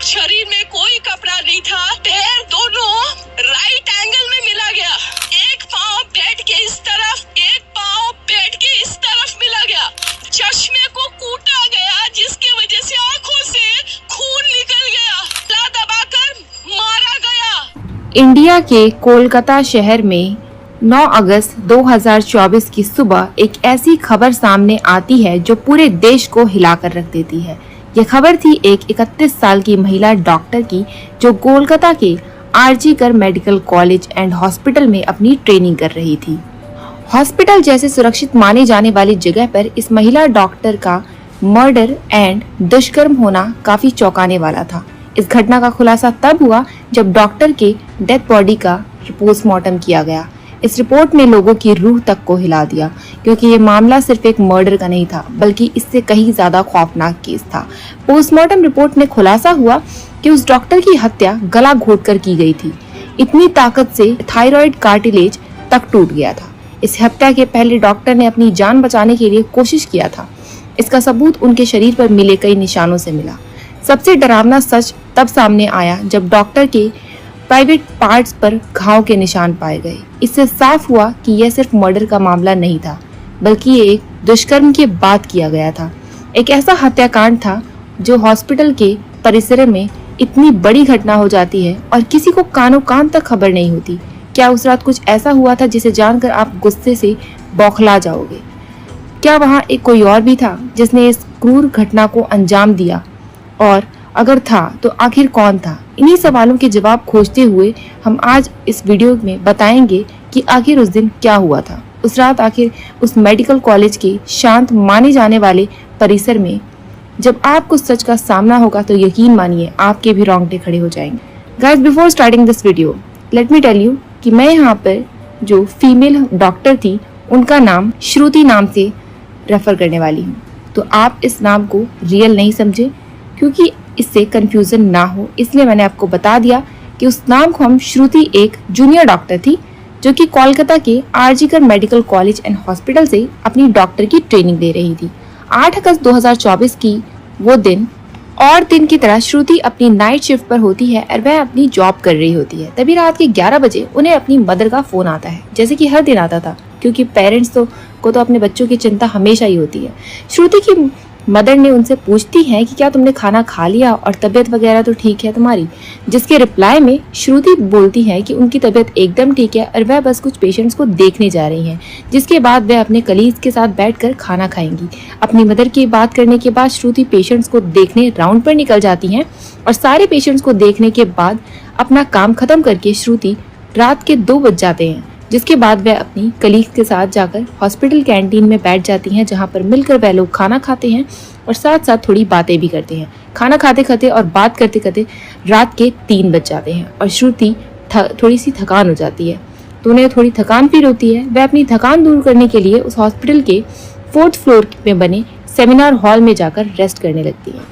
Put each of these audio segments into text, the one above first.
शरीर में कोई कपड़ा नहीं था। पैर दोनों राइट एंगल में मिला गया। एक पाँव बेड के इस तरफ, एक पाँव बेड के इस तरफ मिला गया। चश्मे को कूटा गया, जिसकी वजह से आंखों से खून निकल गया। गला दबाकर मारा गया। इंडिया के कोलकाता शहर में 9 अगस्त 2024 की सुबह एक ऐसी खबर सामने आती है जो पूरे देश को हिलाकर रख देती है। यह खबर थी एक 31 साल की महिला डॉक्टर की, जो कोलकाता के आरजी कर मेडिकल कॉलेज एंड हॉस्पिटल में अपनी ट्रेनिंग कर रही थी। हॉस्पिटल जैसे सुरक्षित माने जाने वाली जगह पर इस महिला डॉक्टर का मर्डर एंड दुष्कर्म होना काफी चौंकाने वाला था। इस घटना का खुलासा तब हुआ जब डॉक्टर के डेथ बॉडी का पोस्टमार्टम किया गया। इस रिपोर्ट ने लोगों की रूह तक को हिला दिया, क्योंकि ये मामला सिर्फ एक मर्डर का नहीं था, बल्कि इससे कहीं ज्यादा खौफनाक केस था। पोस्टमार्टम रिपोर्ट में खुलासा हुआ कि उस डॉक्टर की हत्या गला घोंटकर की गई थी। इतनी ताकत से थायराइड कार्टिलेज तक टूट गया था। इस हत्या के पहले डॉक्टर ने अपनी जान बचाने के लिए कोशिश किया था। इसका सबूत उनके शरीर पर मिले कई निशानों से मिला। सबसे डरावना सच तब सामने आया जब डॉक्टर के प्राइवेट पार्ट्स पर घाव के निशान पाए गए। इससे साफ हुआ कि यह सिर्फ मर्डर का मामला नहीं था, बल्कि ये एक दुष्कर्म के बाद किया गया था। एक ऐसा हत्याकांड था जो हॉस्पिटल के परिसर में इतनी बड़ी घटना हो जाती है और किसी को कानों कान तक खबर नहीं होती। क्या उस रात कुछ ऐसा हुआ था जिसे जानकर आप गुस्से से बौखला जाओगे? क्या वहाँ एक कोई और भी था जिसने इस क्रूर घटना को अंजाम दिया? और अगर था तो आखिर कौन था? इन्हीं सवालों के जवाब खोजते हुए हम आज इस वीडियो में बताएंगे कि आखिर उस दिन क्या हुआ था। उस रात आखिर उस मेडिकल कॉलेज के शांत माने जाने वाले परिसर में जब आपको सच का सामना होगा तो यकीन मानिए आपके भी रोंगटे खड़े हो जाएंगे। Guys, before starting this video let me tell you कि मैं यहाँ पर जो फीमेल डॉक्टर थी उनका नाम श्रुति नाम से रेफर करने वाली हूँ। तो आप इस नाम को रियल नहीं समझे, क्योंकि इससे कंफ्यूजन ना हो, इसलिए मैंने आपको बता दिया कि उस नाम को हम श्रुति एक जूनियर डॉक्टर थी जो कि कोलकाता के आरजी कर मेडिकल कॉलेज एंड हॉस्पिटल से अपनी डॉक्टर की ट्रेनिंग ले रही थी। 8 अगस्त 2024 की वो दिन और दिन की तरह श्रुति अपनी नाइट शिफ्ट पर होती है और वह अपनी जॉब कर रही होती है। तभी रात के 11 बजे उन्हें अपनी मदर का फोन आता है, जैसे कि हर दिन आता था, क्योंकि पेरेंट्स को तो अपने बच्चों की चिंता हमेशा ही होती है। श्रुति की मदर ने उनसे पूछती है कि क्या तुमने खाना खा लिया और तबीयत वगैरह तो ठीक है तुम्हारी, जिसके रिप्लाई में श्रुति बोलती है कि उनकी तबीयत एकदम ठीक है और वह बस कुछ पेशेंट्स को देखने जा रही हैं, जिसके बाद वह अपने कलीग्स के साथ बैठकर खाना खाएंगी। अपनी मदर की बात करने के बाद श्रुति पेशेंट्स को देखने राउंड पर निकल जाती हैं और सारे पेशेंट्स को देखने के बाद अपना काम खत्म करके श्रुति रात के 2 बज जाते हैं, जिसके बाद वह अपनी कलीग्स के साथ जाकर हॉस्पिटल कैंटीन में बैठ जाती हैं, जहां पर मिलकर वह लोग खाना खाते हैं और साथ साथ थोड़ी बातें भी करते हैं। खाना खाते खाते और बात करते करते रात के 3 बज जाते हैं और श्रुति थोड़ी सी थकान हो जाती है, तो उन्हें थोड़ी थकान फील होती है। वह अपनी थकान दूर करने के लिए उस हॉस्पिटल के 4th फ्लोर में बने सेमिनार हॉल में जाकर रेस्ट करने लगती है।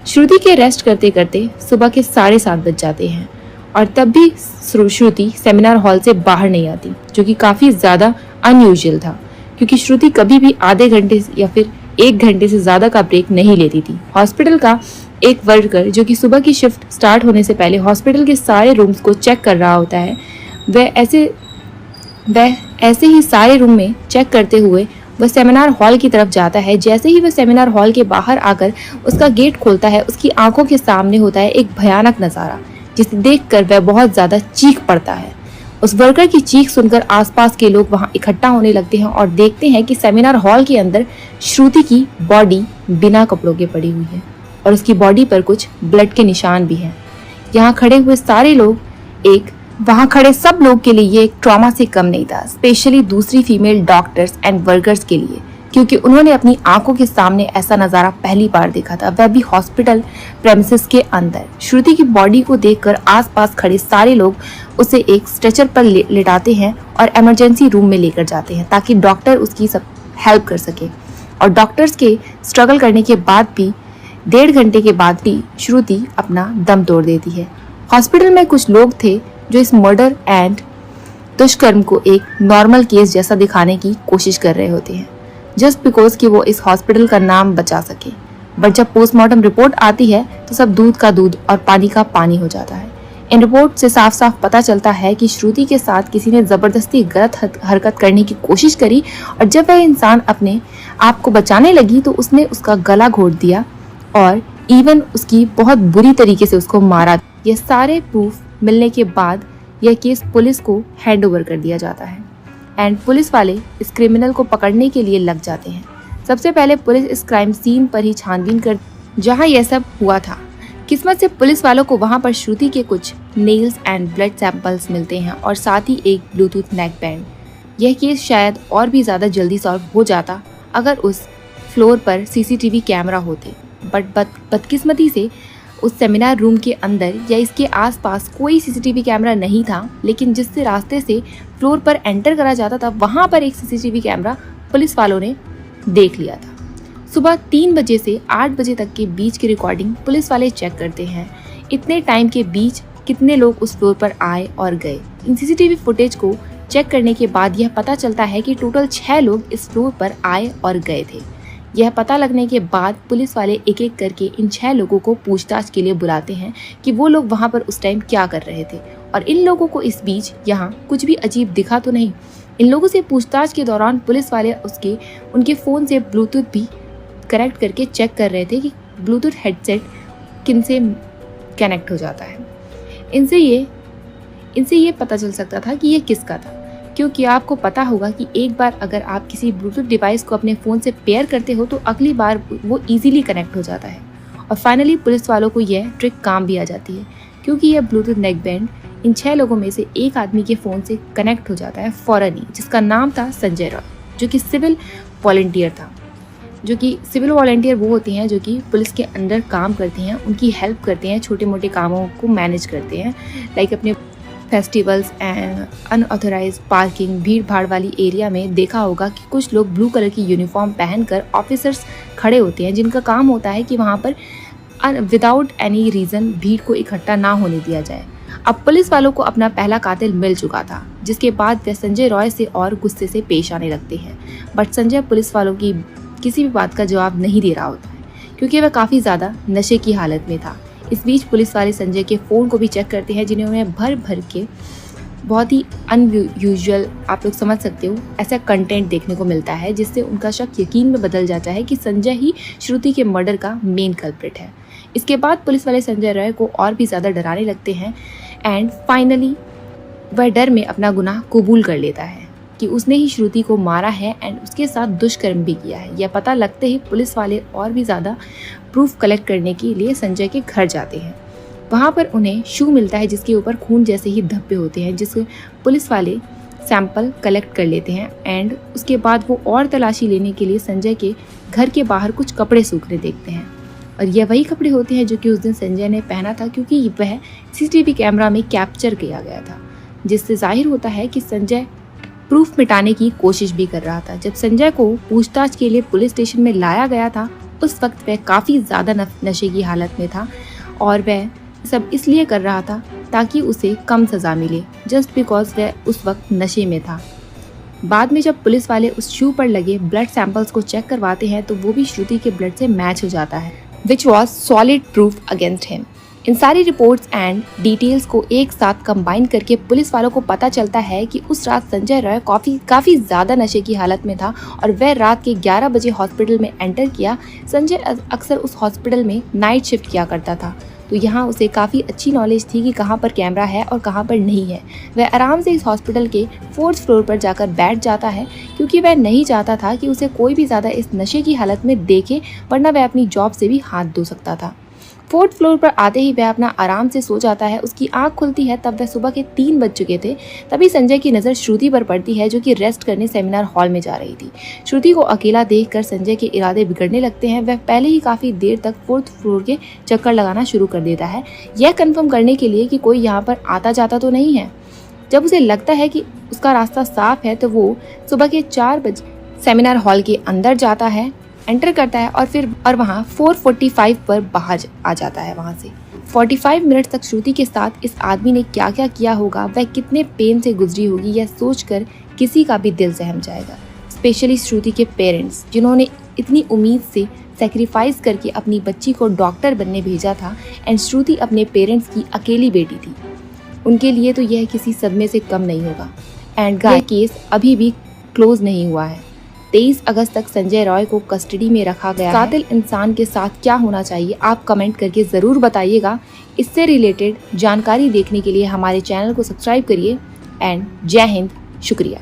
श्रुति के रेस्ट करते करते सुबह के 7:30 बज जाते हैं और तब भी श्रुति सेमिनार हॉल से बाहर नहीं आती, जो कि काफी ज्यादा अनयूजुअल था, क्योंकि श्रुति कभी भी आधे घंटे या फिर 1 घंटे से ज्यादा का ब्रेक नहीं लेती थी। हॉस्पिटल का एक वर्कर जो कि सुबह की शिफ्ट स्टार्ट होने से पहले हॉस्पिटल के सारे रूम्स को चेक कर रहा होता है, वह ऐसे ही सारे रूम में चेक करते हुए वह सेमिनार हॉल की तरफ जाता है। जैसे ही वह सेमिनार हॉल के बाहर आकर उसका गेट खोलता है, उसकी आंखों के सामने होता है एक भयानक नजारा, जिसे देखकर वह बहुत ज्यादा चीख पड़ता है। उस वर्कर की चीख सुनकर आसपास के लोग वहां इकट्ठा होने लगते हैं और देखते हैं कि सेमिनार हॉल के अंदर श्रुति की बॉडी बिना कपड़ों के पड़ी हुई है और उसकी बॉडी पर कुछ ब्लड के निशान भी हैं। यहाँ खड़े हुए सारे लोग वहाँ खड़े सब लोग के लिए ये एक ट्रॉमा से कम नहीं था, स्पेशली दूसरी फीमेल डॉक्टर्स एंड वर्कर्स के लिए, क्योंकि उन्होंने अपनी आंखों के सामने ऐसा नज़ारा पहली बार देखा था, वह भी हॉस्पिटल प्रेमिसेस के अंदर। श्रुति की बॉडी को देखकर आसपास खड़े सारे लोग उसे एक स्ट्रेचर पर लेटाते हैं और इमरजेंसी रूम में लेकर जाते हैं, ताकि डॉक्टर उसकी सब हेल्प कर सके। और डॉक्टर्स के स्ट्रगल करने के बाद भी 1.5 घंटे के बाद भी श्रुति अपना दम तोड़ देती है। हॉस्पिटल में कुछ लोग थे जो इस मर्डर एंड दुष्कर्म को एक नॉर्मल केस जैसा दिखाने की कोशिश कर रहे होते हैं, जस्ट बिकॉज कि वो इस हॉस्पिटल का नाम बचा सके। बट जब पोस्टमार्टम रिपोर्ट आती है तो सब दूध का दूध और पानी का पानी हो जाता है। इन रिपोर्ट से साफ साफ पता चलता है कि श्रुति के साथ किसी ने जबरदस्ती गलत हरकत करने की कोशिश करी और जब वह इंसान अपने आप को बचाने लगी तो उसने उसका गला घोट दिया और इवन उसकी बहुत बुरी तरीके से उसको मारा। ये सारे प्रूफ मिलने के बाद यह केस पुलिस को हैंड ओवर कर दिया जाता है एंड पुलिस वाले इस क्रिमिनल को पकड़ने के लिए लग जाते हैं। सबसे पहले पुलिस इस क्राइम सीन पर ही छानबीन कर जहां यह सब हुआ था। किस्मत से पुलिस वालों को वहां पर श्रुति के कुछ नेल्स एंड ब्लड सैंपल्स मिलते हैं और साथ ही एक ब्लूटूथ नेक बैंड। यह केस शायद और भी ज़्यादा जल्दी सॉल्व हो जाता अगर उस फ्लोर पर सीसीटीवी कैमरा होते, बट बदकिस्मती से उस सेमिनार रूम के अंदर या इसके आसपास कोई सीसीटीवी कैमरा नहीं था, लेकिन जिस रास्ते से फ्लोर पर एंटर करा जाता था वहां पर एक सीसीटीवी कैमरा पुलिस वालों ने देख लिया था। सुबह 3 बजे से 8 बजे तक के बीच की रिकॉर्डिंग पुलिस वाले चेक करते हैं। इतने टाइम के बीच कितने लोग उस फ्लोर पर आए और गए। इन सीसीटीवी फुटेज को चेक करने के बाद यह पता चलता है कि टोटल 6 लोग इस फ्लोर पर आए और गए थे। यह पता लगने के बाद पुलिस वाले एक एक करके इन 6 लोगों को पूछताछ के लिए बुलाते हैं कि वो लोग वहां पर उस टाइम क्या कर रहे थे और इन लोगों को इस बीच यहाँ कुछ भी अजीब दिखा तो नहीं। इन लोगों से पूछताछ के दौरान पुलिस वाले उनके फ़ोन से ब्लूटूथ भी कनेक्ट करके चेक कर रहे थे कि ब्लूटूथ हेडसेट किन से कनेक्ट हो जाता है। इनसे ये पता चल सकता था कि ये किसका था, क्योंकि आपको पता होगा कि एक बार अगर आप किसी ब्लूटूथ डिवाइस को अपने फ़ोन से पेयर करते हो तो अगली बार वो इजीली कनेक्ट हो जाता है। और फाइनली पुलिस वालों को यह ट्रिक काम भी आ जाती है, क्योंकि यह ब्लूटूथ नेक बैंड इन 6 लोगों में से एक आदमी के फ़ोन से कनेक्ट हो जाता है फौरन ही, जिसका नाम था संजय रॉय, जो कि सिविल वॉलंटियर था। जो कि सिविल वॉलंटियर वो होते हैं जो कि पुलिस के अंदर काम करते हैं, उनकी हेल्प करते हैं, छोटे मोटे कामों को मैनेज करते हैं, लाइक अपने फेस्टिवल्स एंड अनऑथराइज्ड पार्किंग। भीड़ भाड़ वाली एरिया में देखा होगा कि कुछ लोग ब्लू कलर की यूनिफॉर्म पहनकर ऑफिसर्स खड़े होते हैं, जिनका काम होता है कि वहाँ पर विदाउट एनी रीज़न भीड़ को इकट्ठा ना होने दिया जाए। अब पुलिस वालों को अपना पहला कातिल मिल चुका था, जिसके बाद वे संजय रॉय से और गुस्से से पेश आने लगते हैं। बट संजय पुलिस वालों की किसी भी बात का जवाब नहीं दे रहा होता है, क्योंकि वह काफ़ी ज़्यादा नशे की हालत में था। इस बीच पुलिस वाले संजय के फ़ोन को भी चेक करते हैं, जिन्हें उन्हें भर भर के बहुत ही अनयूजुअल, आप लोग समझ सकते हो, ऐसा कंटेंट देखने को मिलता है, जिससे उनका शक यकीन में बदल जाता है कि संजय ही श्रुति के मर्डर का मेन कल्प्रिट है। इसके बाद पुलिस वाले संजय रॉय को और भी ज़्यादा डराने लगते हैं एंड फाइनली वह डर में अपना गुनाह कबूल कर लेता है कि उसने ही श्रुति को मारा है एंड उसके साथ दुष्कर्म भी किया है। यह पता लगते ही पुलिस वाले और भी ज़्यादा प्रूफ कलेक्ट करने के लिए संजय के घर जाते हैं। वहाँ पर उन्हें शू मिलता है जिसके ऊपर खून जैसे ही धब्बे होते हैं, जिससे पुलिस वाले सैंपल कलेक्ट कर लेते हैं एंड उसके बाद वो और तलाशी लेने के लिए संजय के घर के बाहर कुछ कपड़े सूखने देखते हैं। और यह वही कपड़े होते हैं जो कि उस दिन संजय ने पहना था, क्योंकि वह सीसीटीवी कैमरा में कैप्चर किया गया था, जिससे जाहिर होता है कि संजय प्रूफ मिटाने की कोशिश भी कर रहा था। जब संजय को पूछताछ के लिए पुलिस स्टेशन में लाया गया था, उस वक्त वह काफ़ी ज़्यादा नशे की हालत में था और वह सब इसलिए कर रहा था ताकि उसे कम सज़ा मिले, जस्ट बिकॉज वह उस वक्त नशे में था। बाद में जब पुलिस वाले उस शू पर लगे ब्लड सैंपल्स को चेक करवाते हैं तो वो भी श्रुति के ब्लड से मैच हो जाता है, which was solid proof against him. इन सारी रिपोर्ट्स एंड डिटेल्स को एक साथ कंबाइन करके पुलिस वालों को पता चलता है कि उस रात संजय रॉय काफ़ी ज़्यादा नशे की हालत में था और वह रात के 11 बजे हॉस्पिटल में एंटर किया। संजय अक्सर उस हॉस्पिटल में नाइट शिफ्ट किया करता था, तो यहाँ उसे काफ़ी अच्छी नॉलेज थी कि कहाँ पर कैमरा है और कहाँ पर नहीं है। वह आराम से इस हॉस्पिटल के 4th फ्लोर पर जाकर बैठ जाता है, क्योंकि वह नहीं चाहता था कि उसे कोई भी ज़्यादा इस नशे की हालत में देखे, वरना वह अपनी जॉब से भी हाथ धो सकता था। 4th फ्लोर पर आते ही वह अपना आराम से सो जाता है। उसकी आंख खुलती है तब वह सुबह के 3 बज चुके थे। तभी संजय की नज़र श्रुति पर पड़ती है, जो कि रेस्ट करने सेमिनार हॉल में जा रही थी। श्रुति को अकेला देखकर संजय के इरादे बिगड़ने लगते हैं। वह पहले ही काफ़ी देर तक 4th फ्लोर के चक्कर लगाना शुरू कर देता है, यह कन्फर्म करने के लिए कि कोई यहाँ पर आता जाता तो नहीं है। जब उसे लगता है कि उसका रास्ता साफ है तो वो सुबह के 4 बजे सेमिनार हॉल के अंदर जाता है, एंटर करता है और वहाँ 4:45 पर बाहर आ जाता है। वहाँ से 45 मिनट तक श्रुति के साथ इस आदमी ने क्या क्या किया होगा, वह कितने पेन से गुजरी होगी, यह सोचकर किसी का भी दिल सहम जाएगा। स्पेशली श्रुति के पेरेंट्स, जिन्होंने इतनी उम्मीद से सेक्रीफाइस करके अपनी बच्ची को डॉक्टर बनने भेजा था एंड श्रुति अपने पेरेंट्स की अकेली बेटी थी। उनके लिए तो यह किसी सदमे से कम नहीं होगा। एंड यह केस अभी भी क्लोज नहीं हुआ है। 23 अगस्त तक संजय रॉय को कस्टडी में रखा गया है। कातिल इंसान के साथ क्या होना चाहिए आप कमेंट करके ज़रूर बताइएगा। इससे रिलेटेड जानकारी देखने के लिए हमारे चैनल को सब्सक्राइब करिए एंड जय हिंद, शुक्रिया।